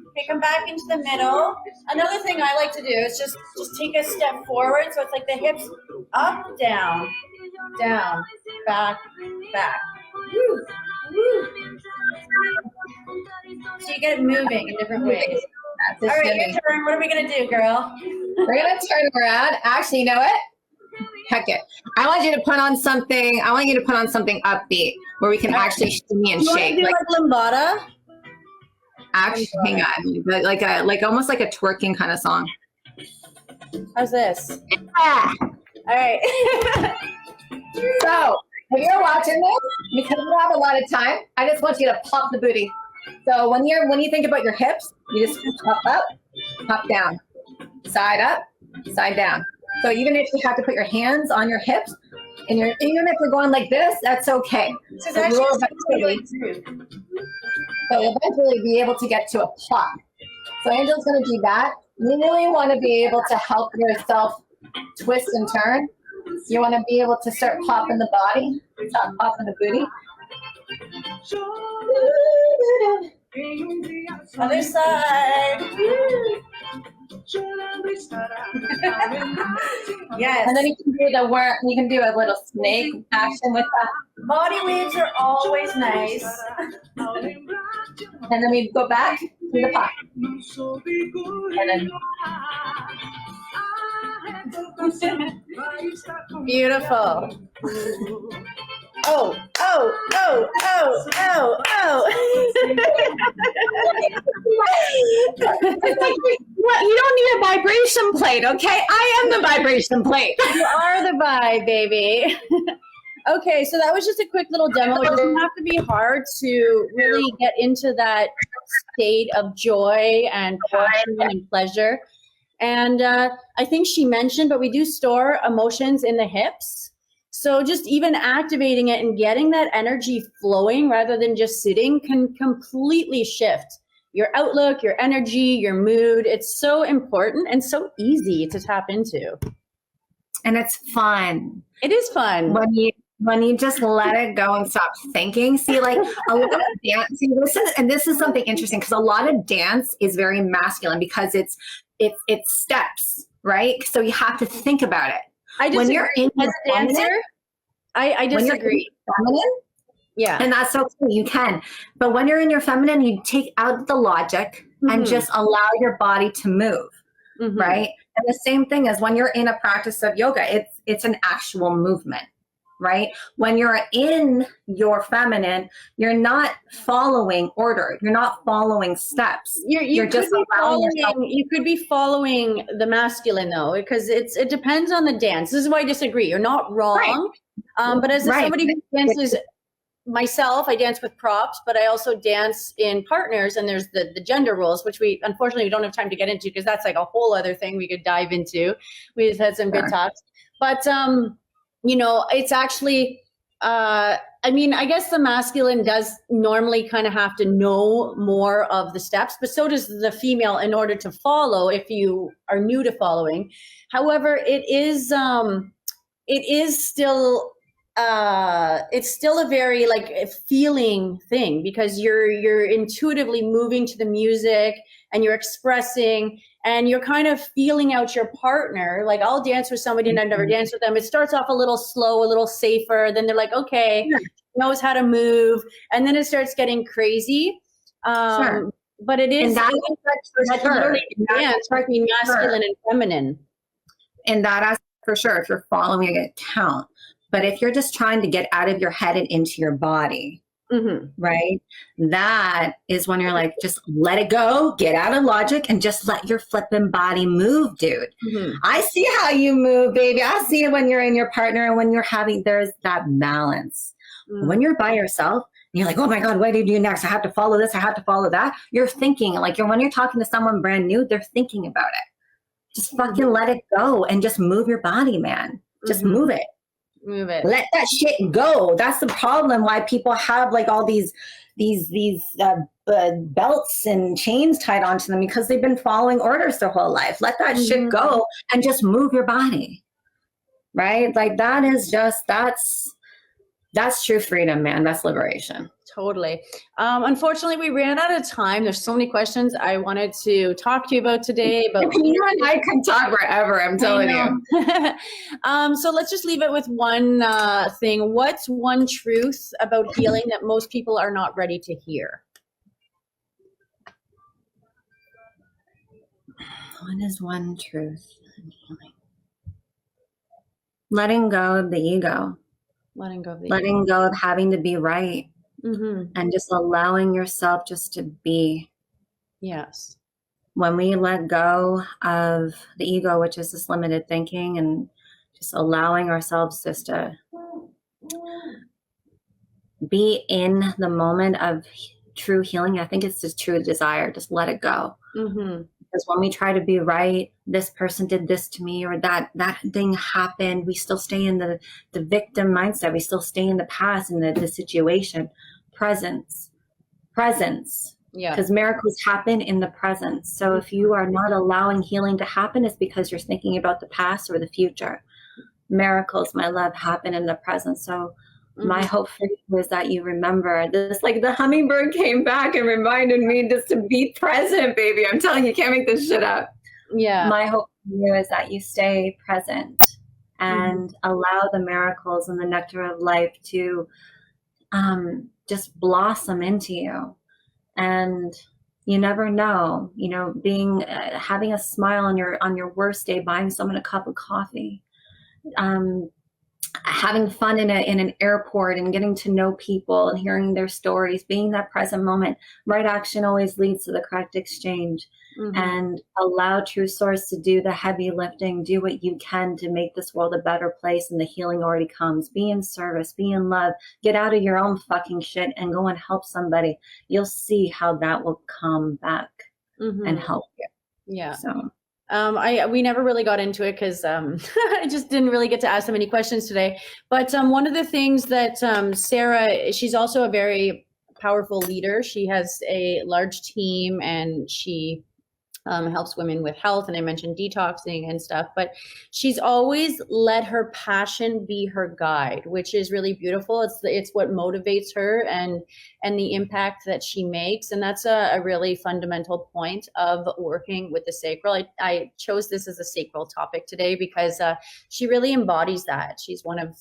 Okay, come back into the middle. Another thing I like to do is just take a step forward. So it's like the hips up, down, down, back, back. Woo, woo. So you get it moving in different ways. All right, your turn. What are we going to do, girl? We're going to turn around. Actually, you know what? Heck it. I want you to put on something upbeat where we can actually shimmy and shake. You want to do like lambada? Actually, hang on. Like almost like a twerking kind of song. How's this? Yeah. All right. So, if you're watching this, because we don't have a lot of time, I just want you to pop the booty. So when you think about your hips, you just pop up, pop down, side up, side down. So even if you have to put your hands on your hips, and even if you're going like this, that's okay. So you'll eventually be able to get to a plop. So Angela's going to do that. You really want to be able to help yourself twist and turn. You want to be able to start popping the body, start popping the booty. Other side. Yes. And then you can do a little snake action with that. Body waves are always nice. And then we go back to the pop. And then Beautiful. Oh, oh, oh, oh, oh, oh. It's like, what? You don't need a vibration plate, okay? I am the vibration plate. You are the vibe, baby. Okay, so that was just a quick little demo. It doesn't have to be hard to really get into that state of joy and passion and pleasure. And I think she mentioned, but we do store emotions in the hips. So just even activating it and getting that energy flowing rather than just sitting can completely shift your outlook, your energy, your mood. It's so important and so easy to tap into. And it's fun. It is fun. When you just let it go and stop thinking. See, like a lot of dance, this is something interesting because a lot of dance is very masculine because it's steps, right? So you have to think about it. I disagree. When you're in as a dancer, I disagree. Feminine, yeah, and that's okay. You can, but when you're in your feminine, you take out the logic and just allow your body to move, right? And the same thing as when you're in a practice of yoga, it's an actual movement, right? When you're in your feminine, you're not following order. You're not following steps. You're just allowing yourself. You could be following the masculine though, because it depends on the dance. This is why I disagree. You're not wrong. Right. But as somebody who dances myself, I dance with props, but I also dance in partners, and there's the gender roles, which we unfortunately don't have time to get into because that's like a whole other thing we could dive into. We just had some good talks. But you know, it's actually, I mean, I guess the masculine does normally kind of have to know more of the steps, but so does the female in order to follow if you are new to following. However, it's still a very like a feeling thing because you're intuitively moving to the music and you're expressing and you're kind of feeling out your partner. Like I'll dance with somebody and I've never danced with them. It starts off a little slow, a little safer. Then they're like, okay, knows how to move. And then it starts getting crazy. But it is literally dance between masculine and feminine. And that for sure, if you're following a count. But if you're just trying to get out of your head and into your body, right? That is when you're like, just let it go, get out of logic, and just let your flipping body move, dude. I see how you move, baby. I see it when you're in your partner and when there's that balance. When you're by yourself, and you're like, oh my God, what do you do next? I have to follow this. I have to follow that. You're thinking like when you're talking to someone brand new, they're thinking about it. Just fucking let it go and just move your body, man. Just move it. Move it. Let that shit go. That's the problem why people have like all these belts and chains tied onto them because they've been following orders their whole life. Let that shit go and just move your body. Right? Like that is just, that's true freedom, man. That's liberation. Totally. Unfortunately, we ran out of time. There's so many questions I wanted to talk to you about today. But you and I could talk forever, I'm telling you. So let's just leave it with one thing. What's one truth about healing that most people are not ready to hear? What is one truth in healing? Letting go of the ego. Letting go of having to be right. And just allowing yourself just to be. Yes. When we let go of the ego, which is this limited thinking, and just allowing ourselves just to be in the moment of true healing, I think it's just true desire. Just let it go. Because when we try to be right, this person did this to me, or that thing happened, we still stay in the victim mindset. We still stay in the past, in the situation. Presence. Yeah. Because miracles happen in the present. So if you are not allowing healing to happen, it's because you're thinking about the past or the future. Miracles, my love, happen in the present. So my hope for you is that you remember this, like the hummingbird came back and reminded me just to be present, baby. I'm telling you, can't make this shit up. Yeah. My hope for you is that you stay present and allow the miracles and the nectar of life to just blossom into you. And You never know, you know, being, having a smile on your worst day, buying someone a cup of coffee, having fun in an airport and getting to know people and hearing their stories, being that present moment. Right action always leads to the correct exchange. And allow True Source to do the heavy lifting, do what you can to make this world a better place, and the healing already comes. Be in service, be in love, get out of your own fucking shit and go and help somebody. You'll see how that will come back and help you. Yeah. So we never really got into it because I just didn't really get to ask so many questions today. But one of the things that Sarah, she's also a very powerful leader. She has a large team, and she helps women with health, and I mentioned detoxing and stuff, but she's always let her passion be her guide, which is really beautiful. It's what motivates her and the impact that she makes, and that's a really fundamental point of working with the sacral. I chose this as a sacral topic today because she really embodies that. She's one of,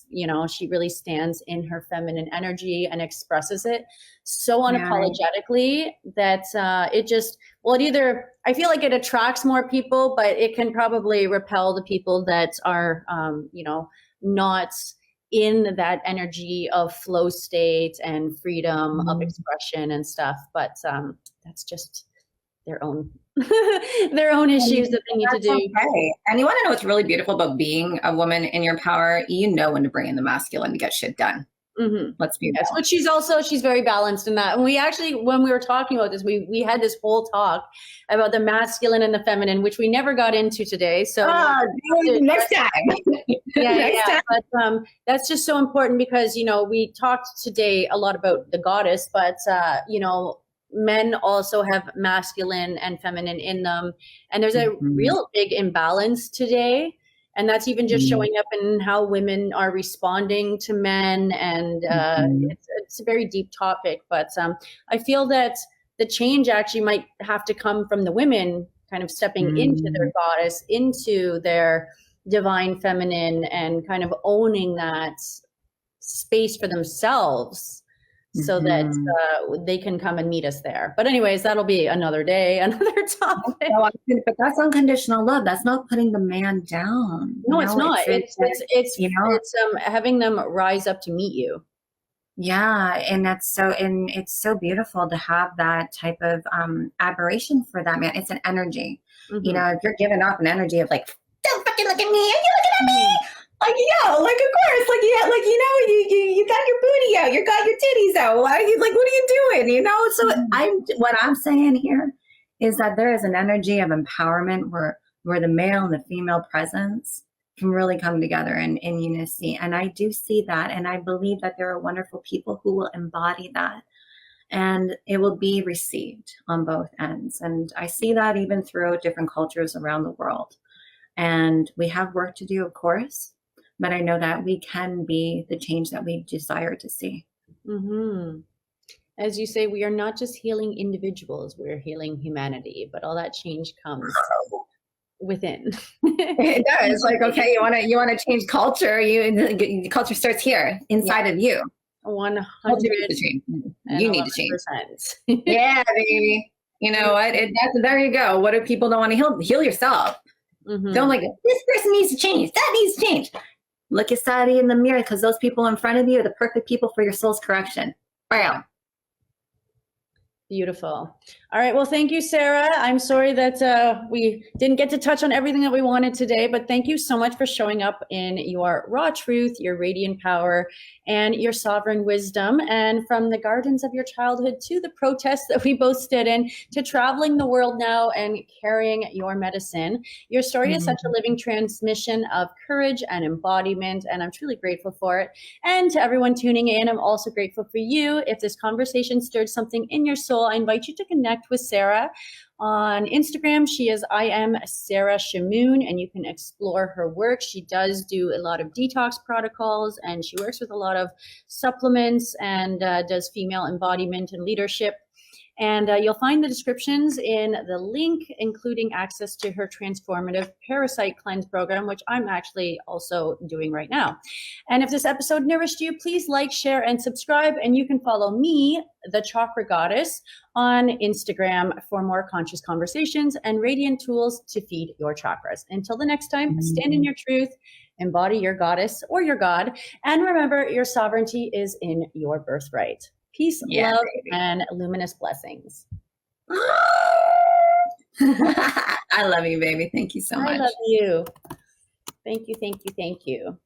she really stands in her feminine energy and expresses it so unapologetically that I feel like it attracts more people, but it can probably repel the people that are, not in that energy of flow state and freedom of expression and stuff. But that's just their own their own issues that they need to do. Okay. And you want to know what's really beautiful about being a woman in your power? You know when to bring in the masculine to get shit done. Let's be real. But she's very balanced in that. And we actually, when we were talking about this, we had this whole talk about the masculine and the feminine, which we never got into today. So next time. Next time. But that's just so important because, we talked today a lot about the goddess, but, men also have masculine and feminine in them. And there's a real big imbalance today. And that's even just showing up in how women are responding to men. And it's a very deep topic. But I feel that the change actually might have to come from the women kind of stepping into their goddess, into their divine feminine, and kind of owning that space for themselves so that they can come and meet us there. But anyways, that'll be another day, another topic. But that's unconditional love. That's not putting the man down. No, it's not. It's having them rise up to meet you. Yeah, and it's so beautiful to have that type of admiration for that man. It's an energy. If you're giving off an energy of like, don't fucking look at me, are you looking at me? Like, yeah, like, of course, like, yeah, like, you got your booty out, you got your titties out. Like, what are you doing? So what I'm saying here is that there is an energy of empowerment where the male and the female presence can really come together in unity. And I do see that. And I believe that there are wonderful people who will embody that, and it will be received on both ends. And I see that even throughout different cultures around the world. And we have work to do, of course. But I know that we can be the change that we desire to see. As you say, we are not just healing individuals, we're healing humanity, but all that change comes within. It does. Like, okay, you want to change culture, the culture starts here, inside of you. 100%. You need to change. Yeah, baby. You know what? There you go. What if people don't want to heal yourself? Don't like, this person needs to change. That needs to change. Look inside in the mirror, because those people in front of you are the perfect people for your soul's correction. Bam. Beautiful. All right. Well, thank you, Sarah. I'm sorry that we didn't get to touch on everything that we wanted today, but thank you so much for showing up in your raw truth, your radiant power, and your sovereign wisdom. And from the gardens of your childhood to the protests that we both stood in, to traveling the world now and carrying your medicine. Your story is such a living transmission of courage and embodiment, and I'm truly grateful for it. And to everyone tuning in, I'm also grateful for you. If this conversation stirred something in your soul, I invite you to connect with Sarah on Instagram. She is I am Sarah Shamoon, and you can explore her work. She does do a lot of detox protocols, and she works with a lot of supplements and does female embodiment and leadership. And you'll find the descriptions in the link, including access to her transformative parasite cleanse program, which I'm actually also doing right now. And if this episode nourished you, please like, share, and subscribe. And you can follow me, the Chakra Goddess, on Instagram for more conscious conversations and radiant tools to feed your chakras. Until the next time, stand in your truth, embody your goddess or your god, and remember, your sovereignty is in your birthright. Peace, love, and luminous blessings. I love you, baby. Thank you so much. I love you. Thank you, thank you, thank you.